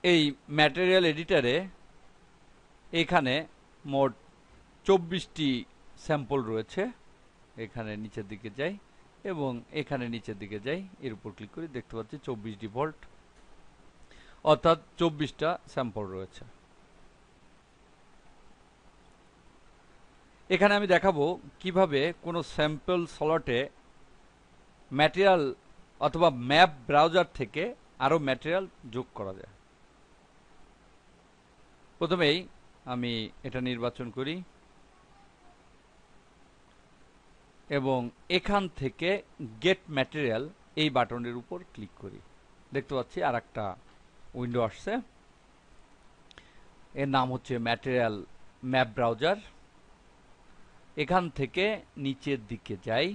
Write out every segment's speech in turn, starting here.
এই ম্যাটেরিয়াল এডিটরে এখানে মোট 24টি স্যাম্পল রয়েছে। এখানে নিচের দিকে যাই এবং এখানে নিচের দিকে যাই, এর উপর ক্লিক করি, দেখতে পাচ্ছি 24 ডিফল্ট, অর্থাৎ 24টা স্যাম্পল রয়েছে। এখানে আমি দেখাবো কিভাবে কোনো স্যাম্পল স্লটে ম্যাটেরিয়াল অথবা ম্যাপ ব্রাউজার থেকে আরো ম্যাটেরিয়াল যোগ করা যায়। প্রথমেই আমি এটা নির্বাচন করি এবং এখান থেকে গেট ম্যাটেরিয়াল এই বাটনের উপর ক্লিক করি। দেখতে পাচ্ছি আর একটা উইন্ডো আসছে, এর নাম হচ্ছে ম্যাটেরিয়াল ম্যাপ ব্রাউজার। এখান থেকে নিচের দিকে যাই,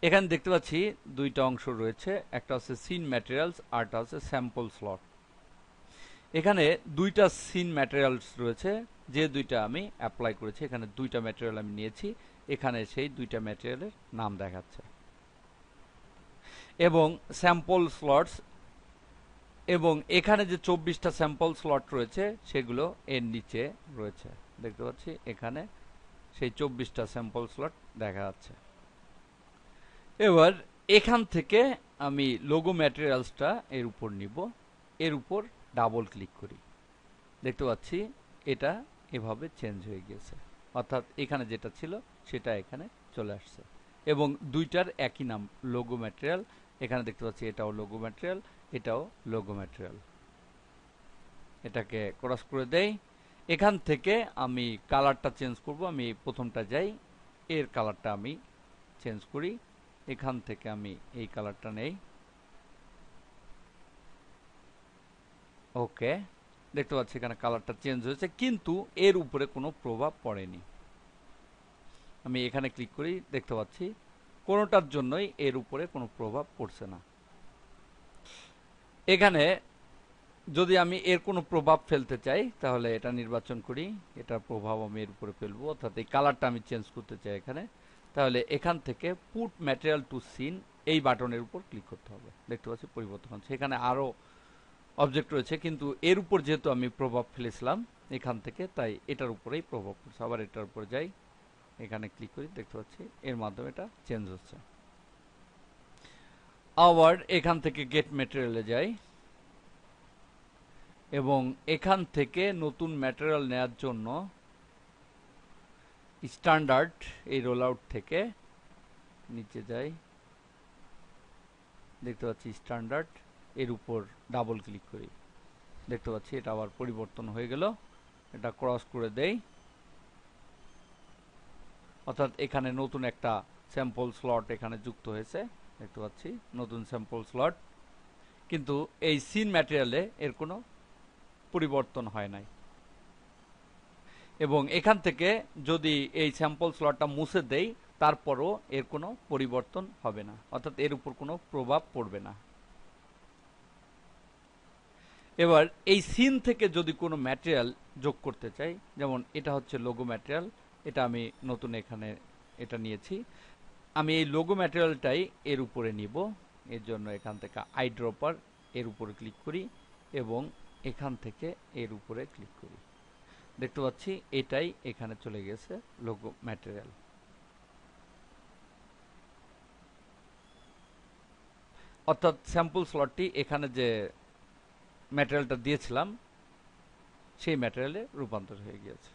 এখানে দেখতে পাচ্ছি দুইটা অংশ রয়েছে, একটা হচ্ছে সিন ম্যাটেরিয়ালস আর একটা হচ্ছে স্যাম্পল স্লট। এখানে দুইটা সিন ম্যাটেরিয়ালস রয়েছে, যে দুইটা আমি অ্যাপ্লাই করেছি, এখানে দুইটা ম্যাটেরিয়াল আমি নিয়েছি, এখানে সেই দুইটা ম্যাটেরিয়ালের নাম দেখাচ্ছে। এবং স্যাম্পল স্লটস, এবং এখানে যে 24টা স্যাম্পল স্লট রয়েছে সেগুলো এর নিচে রয়েছে। দেখতে পাচ্ছি এখানে সেই 24টা স্যাম্পল স্লট দেখা যাচ্ছে। এবার এখান থেকে আমি লোগো ম্যাটেরিয়ালসটা এর উপর নিব, এর উপর ডাবল ক্লিক করি। দেখতে পাচ্ছি এটা এভাবে চেঞ্জ হয়ে গেছে, অর্থাৎ এখানে যেটা ছিল সেটা এখানে চলে আসছে এবং দুইটার একই নাম, লোগো ম্যাটেরিয়াল। এখানে দেখতে পাচ্ছি এটাও লোগো ম্যাটেরিয়াল, এটাও লোগো ম্যাটেরিয়াল। এটাকে ক্রস করে দেই। এখান থেকে আমি কালারটা চেঞ্জ করব, আমি প্রথমটা যাই, এর কালারটা আমি চেঞ্জ করি। এখান থেকে আমি এই কালারটা নেই, ওকে। দেখতে পাচ্ছি এখানে কালারটা চেঞ্জ হয়েছে, কিন্তু এর উপরে কোনো প্রভাব পড়েনি। আমি এখানে ক্লিক করি, দেখতে পাচ্ছি কোনোটার জন্যই এর উপরে কোনো প্রভাব পড়ছে না। এখানে যদি আমি এর কোনো প্রভাব ফেলতে চাই তাহলে এটা নির্বাচন করি, এটার প্রভাব আমি এর উপরে ফেলবো, অর্থাৎ এই কালারটা আমি চেঞ্জ করতে চাই এখানে, তাহলে এখান থেকে পুট ম্যাটেরিয়াল টু সিন এই বাটনের উপর ক্লিক করতে হবে। দেখতে পাচ্ছি পরিবর্তন হচ্ছে, এখানে আরো অবজেক্ট রয়েছে, কিন্তু এর উপর যেহেতু আমি প্রভাব ফেলেছিলাম এখান থেকে, তাই এটার উপরেই প্রভাব পড়ছে। আবার এটার উপর যাই, এখানে ক্লিক করি, দেখতে পাচ্ছি এর মাধ্যমে এটা চেঞ্জ হচ্ছে। আবার এখান থেকে গেট ম্যাটেরিয়ালে যাই এবং এখান থেকে নতুন ম্যাটেরিয়াল নেওয়ার জন্য স্ট্যান্ডার্ড এই রোল আউট থেকে নিচে যাই, দেখতে পাচ্ছি স্ট্যান্ডার্ড, এর উপর ডাবল ক্লিক করি। দেখতে পাচ্ছি এটা আবার পরিবর্তন হয়ে গেল। এটা ক্রস করে দেই, অর্থাৎ এখানে নতুন একটা স্যাম্পল স্লট এখানে যুক্ত হয়েছে। দেখতে পাচ্ছি নতুন স্যাম্পল স্লট, কিন্তু এই সিন ম্যাটেরিয়ালে এর কোনো পরিবর্তন হয় নাই। এবং এখান থেকে যদি এই স্যাম্পল স্লটটা মুছে দেই তারপরও এর কোনো পরিবর্তন হবে না, অর্থাৎ এর উপর কোনো প্রভাব পড়বে না। এবার এই সিন থেকে যদি কোনো ম্যাটেরিয়াল যোগ করতে চাই, যেমন এটা হচ্ছে লোগো ম্যাটেরিয়াল, এটা আমি নতুন এখানে এটা নিয়েছি, আমি এই লোগো ম্যাটেরিয়ালটাই এর উপরে নিব। এর জন্য এখান থেকে আইড্রপার এর উপরে ক্লিক করি এবং এখান থেকে এর উপরে ক্লিক করি। দেখতে পাচ্ছি এটাই এখানে চলে গেছে লোগো ম্যাটেরিয়াল। অর্থাৎ স্যাম্পল স্লটটি এখানে যে ম্যাটেরিয়ালটা দিয়েছিলাম সেই ম্যাটেরিয়ালে রূপান্তর হয়ে গিয়েছে।